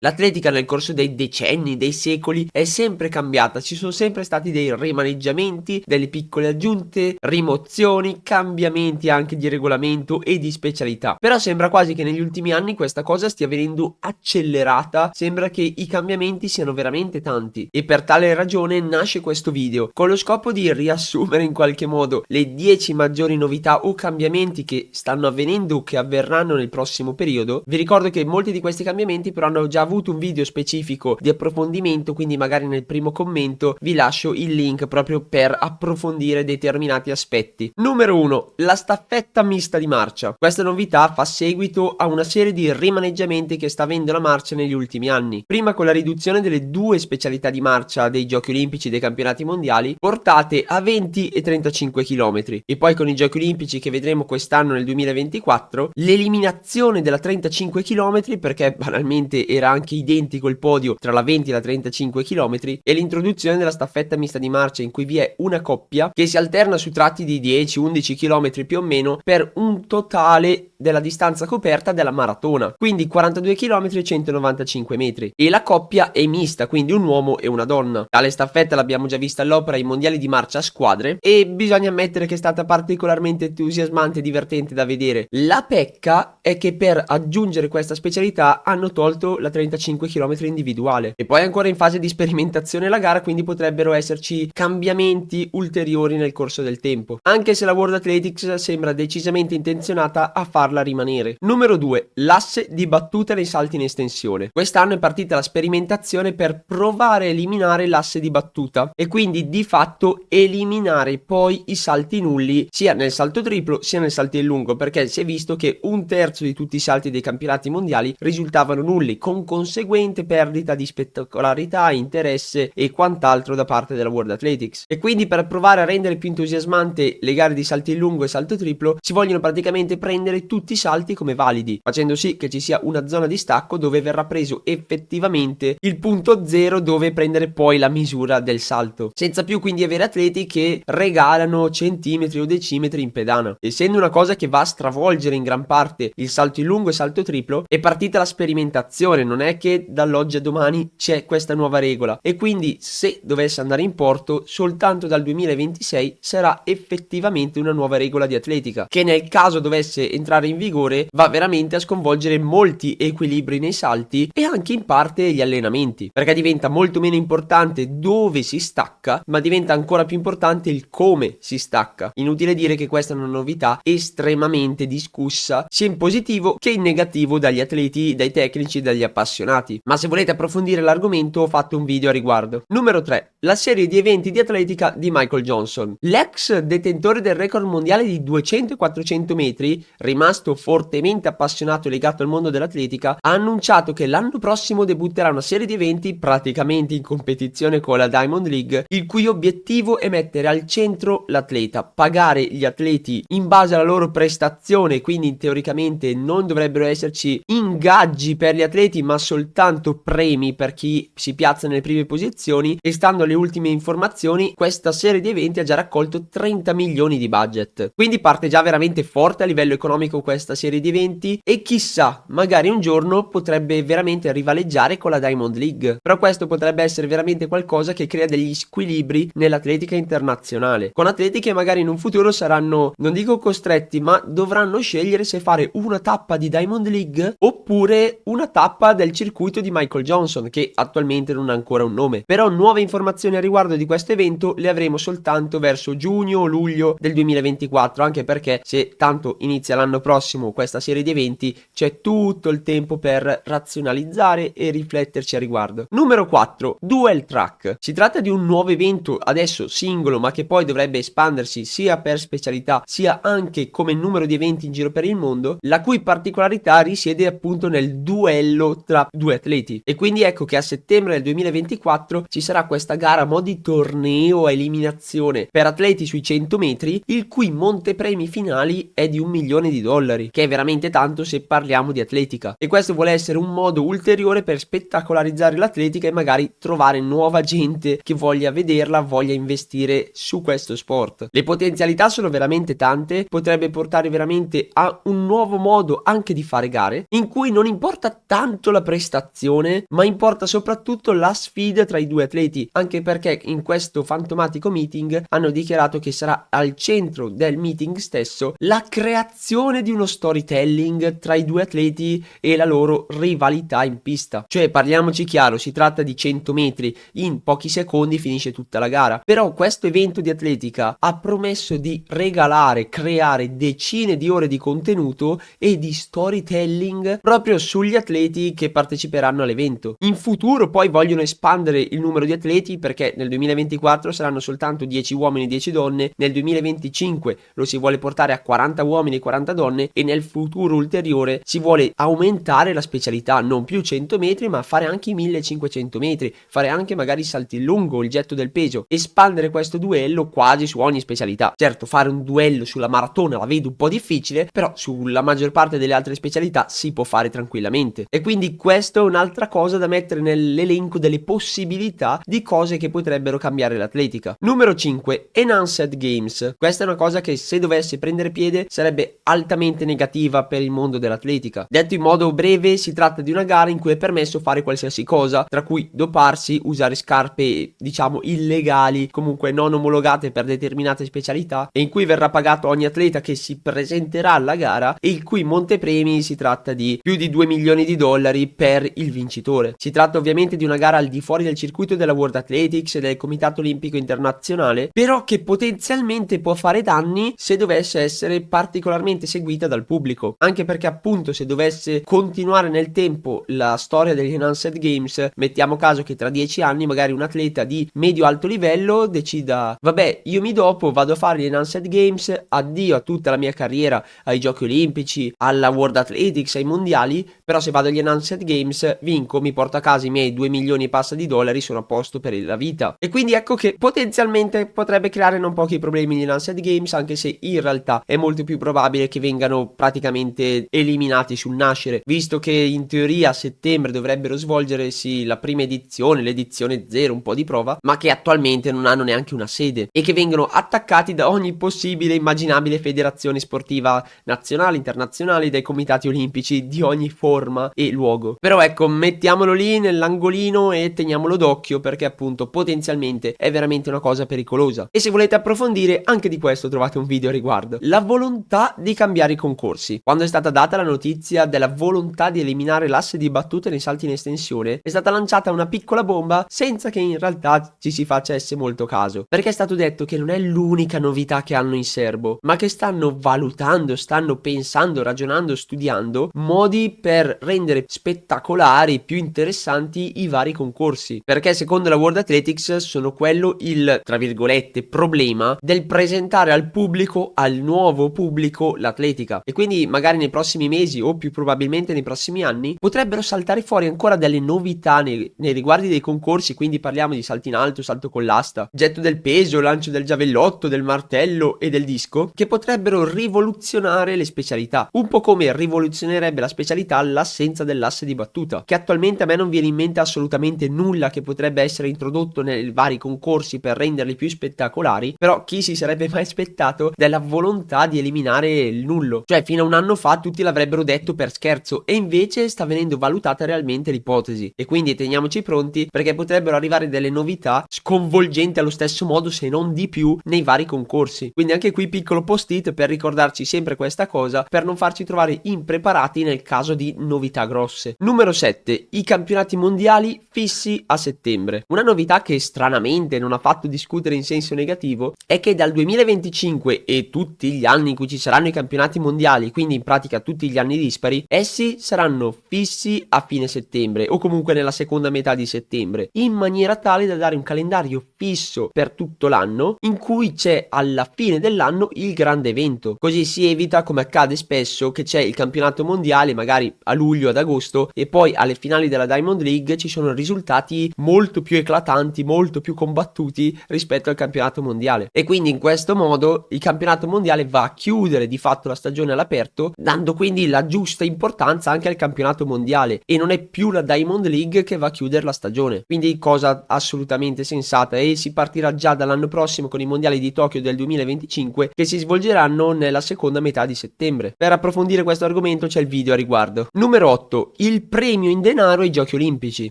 L'atletica nel corso dei decenni, dei secoli, è sempre cambiata, ci sono sempre stati dei rimaneggiamenti, delle piccole aggiunte, rimozioni, cambiamenti anche di regolamento e di specialità. Però sembra quasi che negli ultimi anni questa cosa stia venendo accelerata, sembra che i cambiamenti siano veramente tanti e per tale ragione nasce questo video, con lo scopo di riassumere in qualche modo le 10 maggiori novità o cambiamenti che stanno avvenendo o che avverranno nel prossimo periodo. Vi ricordo che molti di questi cambiamenti però hanno già avuto un video specifico di approfondimento, quindi magari nel primo commento vi lascio il link proprio per approfondire determinati aspetti. Numero 1. La staffetta mista di marcia. Questa novità fa seguito a una serie di rimaneggiamenti che sta avendo la marcia negli ultimi anni. Prima con la riduzione delle due specialità di marcia dei giochi olimpici e dei campionati mondiali portate a 20 e 35 km e poi con i giochi olimpici che vedremo quest'anno nel 2024 l'eliminazione della 35 km, perché banalmente era anche identico il podio tra la 20 e la 35 km, e l'introduzione della staffetta mista di marcia in cui vi è una coppia che si alterna su tratti di 10-11 km più o meno per un totale della distanza coperta della maratona, quindi 42 km e 195 metri, e la coppia è mista, quindi un uomo e una donna. Tale staffetta l'abbiamo già vista all'opera ai mondiali di marcia a squadre e bisogna ammettere che è stata particolarmente entusiasmante e divertente da vedere. La pecca è che per aggiungere questa specialità hanno tolto la 35 km individuale e poi è ancora in fase di sperimentazione la gara, quindi potrebbero esserci cambiamenti ulteriori nel corso del tempo, anche se la World Athletics sembra decisamente intenzionata a farla rimanere. Numero 2. L'asse di battuta nei salti in estensione. Quest'anno è partita la sperimentazione per provare a eliminare l'asse di battuta e quindi di fatto eliminare poi i salti nulli sia nel salto triplo sia nel salto in lungo, perché si è visto che un terzo di tutti i salti dei campionati mondiali risultavano nulli, con conseguente perdita di spettacolarità, interesse e quant'altro da parte della World Athletics. E quindi per provare a rendere più entusiasmante le gare di salto in lungo e salto triplo si vogliono praticamente prendere tutti i salti come validi, facendo sì che ci sia una zona di stacco dove verrà preso effettivamente il punto zero dove prendere poi la misura del salto, senza più quindi avere atleti che regalano centimetri o decimetri in pedana. Essendo una cosa che va a stravolgere in gran parte il salto in lungo e salto triplo, è partita la sperimentazione, non è che dall'oggi a domani c'è questa nuova regola, e quindi se dovesse andare in porto soltanto dal 2026 sarà effettivamente una nuova regola di atletica, che nel caso dovesse entrare in vigore va veramente a sconvolgere molti equilibri nei salti e anche in parte gli allenamenti, perché diventa molto meno importante dove si stacca, ma diventa ancora più importante il come si stacca. Inutile dire che questa è una novità estremamente discussa sia in positivo che in negativo dagli atleti, dai tecnici e dagli appassionati, ma se volete approfondire l'argomento ho fatto un video a riguardo. Numero 3. La serie di eventi di atletica di Michael Johnson. L'ex detentore del record mondiale di 200 e 400 metri, rimasto fortemente appassionato e legato al mondo dell'atletica, ha annunciato che l'anno prossimo debutterà una serie di eventi praticamente in competizione con la Diamond League, il cui obiettivo è mettere al centro l'atleta, pagare gli atleti in base alla loro prestazione, quindi teoricamente non dovrebbero esserci ingaggi per gli atleti ma soltanto premi per chi si piazza nelle prime posizioni, e stando alle ultime informazioni questa serie di eventi ha già raccolto 30 milioni di budget, quindi parte già veramente forte a livello economico questa serie di eventi e chissà, magari un giorno potrebbe veramente rivaleggiare con la Diamond League, però questo potrebbe essere veramente qualcosa che crea degli squilibri nell'atletica internazionale, con atleti che magari in un futuro saranno, non dico costretti, ma dovranno scegliere se fare una tappa di Diamond League oppure una tappa del circuito di Michael Johnson, che attualmente non ha ancora un nome. Però nuove informazioni a riguardo di questo evento le avremo soltanto verso giugno o luglio del 2024, anche perché se tanto inizia l'anno prossimo questa serie di eventi c'è tutto il tempo per razionalizzare e rifletterci a riguardo. Numero 4. Dual Track. Si tratta di un nuovo evento adesso singolo ma che poi dovrebbe espandersi sia per specialità sia anche come numero di eventi in giro per il mondo, la cui particolarità risiede appunto nel duello tra due atleti, e quindi ecco che a settembre del 2024 ci sarà questa gara gara a mo' di torneo a eliminazione per atleti sui 100 metri, il cui montepremi finali è di $1 milione, che è veramente tanto se parliamo di atletica. E questo vuole essere un modo ulteriore per spettacolarizzare l'atletica e magari trovare nuova gente che voglia vederla, voglia investire su questo sport. Le potenzialità sono veramente tante, potrebbe portare veramente a un nuovo modo anche di fare gare, in cui non importa tanto la prestazione, ma importa soprattutto la sfida tra i due atleti, anche perché in questo fantomatico meeting hanno dichiarato che sarà al centro del meeting stesso la creazione di uno storytelling tra i due atleti e la loro rivalità in pista. Cioè, parliamoci chiaro, si tratta di 100 metri, in pochi secondi finisce tutta la gara, però questo evento di atletica ha promesso di regalare, creare decine di ore di contenuto e di storytelling proprio sugli atleti che parteciperanno all'evento. In futuro poi vogliono espandere il numero di atleti, perché nel 2024 saranno soltanto 10 uomini e 10 donne, nel 2025 lo si vuole portare a 40 uomini e 40 donne e nel futuro ulteriore si vuole aumentare la specialità, non più 100 metri ma fare anche i 1500 metri, fare anche magari salti in lungo, il getto del peso, espandere questo duello quasi su ogni specialità. Certo, fare un duello sulla maratona la vedo un po' difficile, però sulla maggior parte delle altre specialità si può fare tranquillamente. E quindi questo è un'altra cosa da mettere nell'elenco delle possibilità di cose che potrebbero cambiare l'atletica. Numero 5, Enhanced Games. Questa è una cosa che, se dovesse prendere piede, sarebbe altamente negativa per il mondo dell'atletica. Detto in modo breve, si tratta di una gara in cui è permesso fare qualsiasi cosa, tra cui doparsi, usare scarpe diciamo illegali, comunque non omologate per determinate specialità, e in cui verrà pagato ogni atleta che si presenterà alla gara, e il cui montepremi si tratta di più di $2 milioni per il vincitore. Si tratta ovviamente di una gara al di fuori del circuito della World Athletics e del Comitato Olimpico Internazionale, però che potenzialmente può fare danni se dovesse essere particolarmente seguita dal pubblico, anche perché appunto se dovesse continuare nel tempo la storia degli Enhanced Games, mettiamo caso che tra 10 anni magari un atleta di medio-alto livello decida: vabbè, io mi dopo, vado a fare gli Enhanced Games, addio a tutta la mia carriera, ai giochi olimpici, alla World Athletics, ai mondiali, però se vado agli Enhanced Games vinco, mi porto a casa i miei 2 milioni e passa di dollari, sono a posto per la vita. E quindi ecco che potenzialmente potrebbe creare non pochi problemi gli Enhanced Games, anche se in realtà è molto più probabile che vengano praticamente eliminati sul nascere, visto che in teoria a settembre dovrebbero svolgersi la prima edizione, l'edizione 0, un po' di prova, ma che attualmente non hanno neanche una sede e che vengono attaccati da ogni possibile immaginabile federazione sportiva nazionale, internazionale, dai comitati olimpici di ogni forma e luogo. Però ecco, mettiamolo lì nell'angolino e teniamolo d'occhio, perché appunto potenzialmente è veramente una cosa pericolosa. E se volete approfondire anche di questo trovate un video a riguardo. La volontà di cambiare i concorsi. Quando è stata data la notizia della volontà di eliminare l'asse di battute nei salti in estensione, è stata lanciata una piccola bomba senza che in realtà ci si facesse molto caso, perché è stato detto che non è l'unica novità che hanno in serbo, ma che stanno valutando, stanno pensando, ragionando, studiando modi per rendere spettacolari, più interessanti i vari concorsi, perché secondo la World Athletics sono quello il, tra virgolette, problema del presentare al pubblico, al nuovo pubblico, l'atletica. E quindi magari nei prossimi mesi o più probabilmente nei prossimi anni potrebbero saltare fuori ancora delle novità nei riguardi dei concorsi, quindi parliamo di salto in alto, salto con l'asta, getto del peso, lancio del giavellotto, del martello e del disco, che potrebbero rivoluzionare le specialità, un po' come rivoluzionerebbe la specialità l'assenza dell'asse di battuta, che attualmente a me non viene in mente assolutamente nulla che potrebbe essere introdotto nei vari concorsi per renderli più spettacolari, però chi si sarebbe mai aspettato della volontà di eliminare il nullo? Cioè, fino a un anno fa tutti l'avrebbero detto per scherzo, e invece sta venendo valutata realmente l'ipotesi, e quindi teniamoci pronti, perché potrebbero arrivare delle novità sconvolgenti allo stesso modo, se non di più, nei vari concorsi. Quindi anche qui piccolo post-it per ricordarci sempre questa cosa, per non farci trovare impreparati nel caso di novità grosse. Numero 7, i campionati mondiali fissi a settembre. Una novità che stranamente non ha fatto discutere in senso negativo è che dal 2025 e tutti gli anni in cui ci saranno i campionati mondiali, quindi in pratica tutti gli anni dispari, essi saranno fissi a fine settembre o comunque nella seconda metà di settembre, in maniera tale da dare un calendario fisso per tutto l'anno in cui c'è alla fine dell'anno il grande evento. Così si evita, come accade spesso, che c'è il campionato mondiale magari a luglio, ad agosto, e poi alle finali della Diamond League ci sono risultati molto più eclatanti importanti, molto più combattuti rispetto al campionato mondiale. E quindi in questo modo il campionato mondiale va a chiudere di fatto la stagione all'aperto, dando quindi la giusta importanza anche al campionato mondiale, e non è più la Diamond League che va a chiudere la stagione. Quindi cosa assolutamente sensata, e si partirà già dall'anno prossimo con i mondiali di Tokyo del 2025 che si svolgeranno nella seconda metà di settembre. Per approfondire questo argomento c'è il video a riguardo. Numero 8. Il premio in denaro ai giochi olimpici.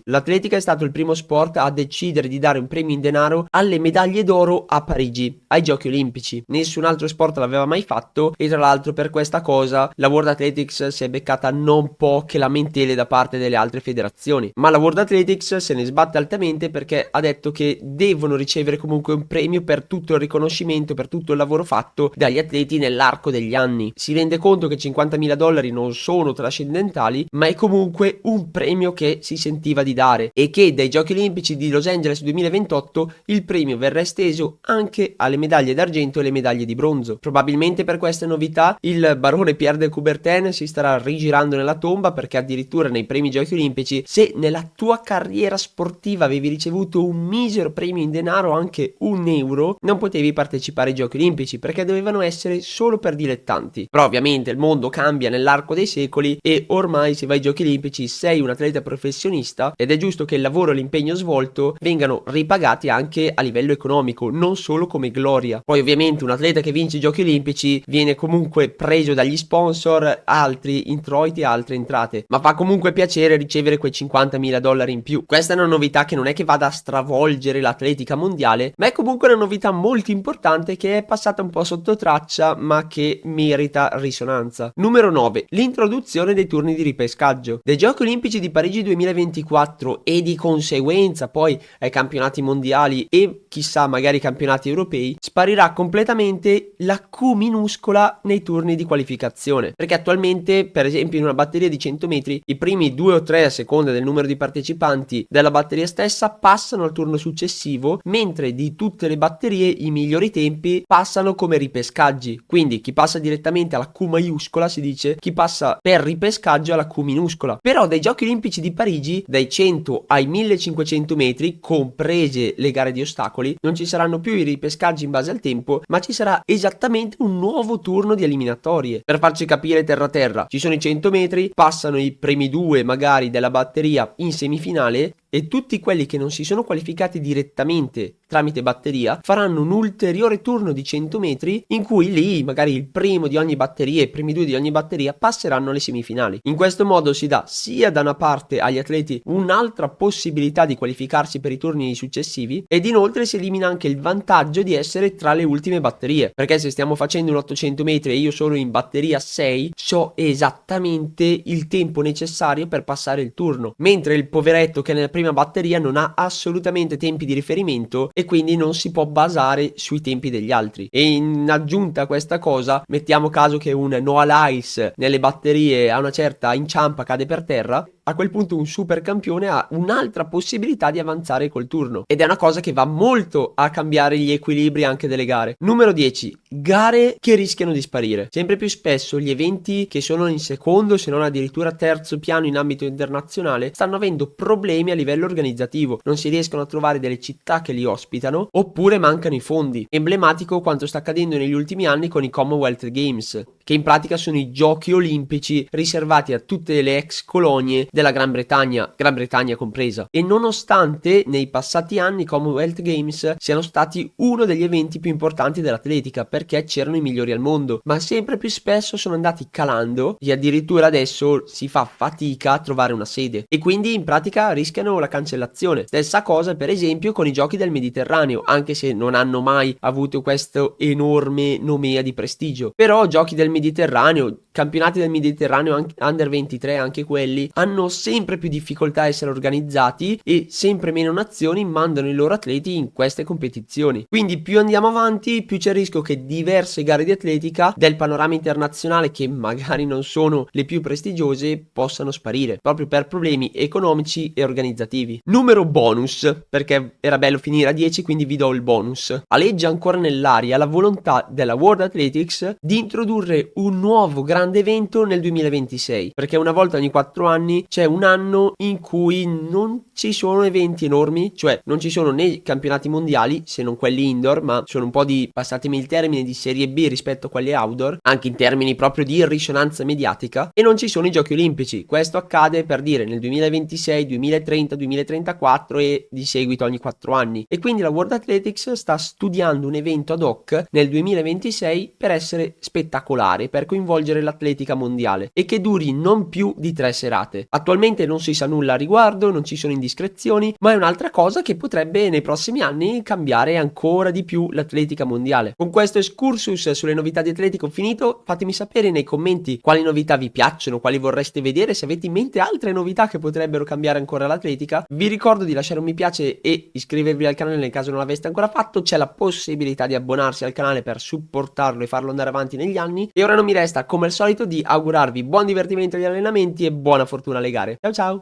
L'atletica è stato il primo sport a decidere di dare un premio in denaro alle medaglie d'oro a Parigi, ai giochi olimpici. Nessun altro sport l'aveva mai fatto, e tra l'altro per questa cosa la World Athletics si è beccata non poche lamentele da parte delle altre federazioni, ma la World Athletics se ne sbatte altamente perché ha detto che devono ricevere comunque un premio per tutto il riconoscimento, per tutto il lavoro fatto dagli atleti nell'arco degli anni. Si rende conto che $50.000 non sono trascendentali, ma è comunque un premio che si sentiva di dare, e che dai giochi olimpici di Los Angeles 2028 il premio verrà esteso anche alle medaglie d'argento e alle medaglie di bronzo. Probabilmente per queste novità il barone Pierre de Coubertin si starà rigirando nella tomba, perché addirittura nei primi giochi olimpici, se nella tua carriera sportiva avevi ricevuto un misero premio in denaro, anche €1, non potevi partecipare ai giochi olimpici perché dovevano essere solo per dilettanti. Però ovviamente il mondo cambia nell'arco dei secoli, e ormai se vai ai giochi olimpici sei un atleta professionista, ed è giusto che il lavoro e l'impegno svolto vengano ripagati anche a livello economico, non solo come gloria. Poi ovviamente un atleta che vince i giochi olimpici viene comunque preso dagli sponsor, altri introiti, altre entrate, ma fa comunque piacere ricevere quei $50.000 in più. Questa è una novità che non è che vada a stravolgere l'atletica mondiale, ma è comunque una novità molto importante che è passata un po' sotto traccia, ma che merita risonanza. Numero 9. L'introduzione dei turni di ripescaggio. Dai giochi olimpici di Parigi 2024 e di conseguenza poi ai campionati mondiali e chissà magari campionati europei, sparirà completamente la Q minuscola nei turni di qualificazione, perché attualmente per esempio in una batteria di 100 metri i primi 2 o 3 a seconda del numero di partecipanti della batteria stessa passano al turno successivo, mentre di tutte le batterie i migliori tempi passano come ripescaggi. Quindi chi passa direttamente alla Q maiuscola si dice chi passa per ripescaggio alla Q minuscola. Però dai giochi olimpici di Parigi, dai 100 ai 1500 metri, comprese le gare di ostacoli, non ci saranno più i ripescaggi in base al tempo, ma ci sarà esattamente un nuovo turno di eliminatorie. Per farci capire terra terra, ci sono i 100 metri, passano i primi due magari della batteria in semifinale, e tutti quelli che non si sono qualificati direttamente tramite batteria faranno un ulteriore turno di 100 metri in cui lì magari il primo di ogni batteria e i primi due di ogni batteria passeranno alle semifinali. In questo modo si dà sia da una parte agli atleti un'altra possibilità di qualificarsi per i turni successivi, ed inoltre si elimina anche il vantaggio di essere tra le ultime batterie, perché se stiamo facendo un 800 metri e io sono in batteria 6 so esattamente il tempo necessario per passare il turno, mentre il poveretto che nella prima batteria non ha assolutamente tempi di riferimento e quindi non si può basare sui tempi degli altri. E in aggiunta a questa cosa, mettiamo caso che un Noah Lyles nelle batterie a una certa inciampa, cade per terra, a quel punto un super campione ha un'altra possibilità di avanzare col turno, ed è una cosa che va molto a cambiare gli equilibri anche delle gare. Numero 10. Gare che rischiano di sparire. Sempre più spesso gli eventi che sono in secondo, se non addirittura terzo piano in ambito internazionale, stanno avendo problemi a livello organizzativo, non si riescono a trovare delle città che li ospitano, oppure mancano i fondi. Emblematico quanto sta accadendo negli ultimi anni con i Commonwealth Games, che in pratica sono i giochi olimpici riservati a tutte le ex colonie della Gran Bretagna compresa, e nonostante nei passati anni i Commonwealth Games siano stati uno degli eventi più importanti dell'atletica perché c'erano i migliori al mondo, ma sempre più spesso sono andati calando e addirittura adesso si fa fatica a trovare una sede, e quindi in pratica rischiano la cancellazione. Stessa cosa per esempio con i giochi del Mediterraneo, anche se non hanno mai avuto questo enorme nomea di prestigio, però giochi del Mediterraneo, campionati del Mediterraneo under 23, anche quelli hanno sempre più difficoltà a essere organizzati, e sempre meno nazioni mandano i loro atleti in queste competizioni. Quindi più andiamo avanti, più c'è il rischio che diverse gare di atletica del panorama internazionale, che magari non sono le più prestigiose, possano sparire proprio per problemi economici e organizzativi. Numero bonus, perché era bello finire a 10, quindi vi do il bonus. Aleggia ancora nell'aria la volontà della World Athletics di introdurre un nuovo grande evento nel 2026, perché una volta ogni 4 anni c'è un anno in cui non ci sono eventi enormi, cioè non ci sono né campionati mondiali, se non quelli indoor, ma sono un po' di, passatemi il termine, di serie B rispetto a quelli outdoor, anche in termini proprio di risonanza mediatica, e non ci sono i giochi olimpici. Questo accade per dire nel 2026, 2030, 2034 e di seguito ogni 4 anni. E quindi la World Athletics sta studiando un evento ad hoc nel 2026 per essere spettacolare, per coinvolgere l'atletica mondiale e che duri non più di 3 serate. Attualmente non si sa nulla a riguardo, non ci sono indiscrezioni, ma è un'altra cosa che potrebbe nei prossimi anni cambiare ancora di più l'atletica mondiale. Con questo excursus sulle novità di atletica ho finito. Fatemi sapere nei commenti quali novità vi piacciono, quali vorreste vedere, se avete in mente altre novità che potrebbero cambiare ancora l'atletica. Vi ricordo di lasciare un mi piace e iscrivervi al canale nel caso non l'aveste ancora fatto. C'è la possibilità di abbonarsi al canale per supportarlo e farlo andare avanti negli anni. E ora non mi resta come al solito di augurarvi buon divertimento agli allenamenti e buona fortuna alle gare. Ciao ciao!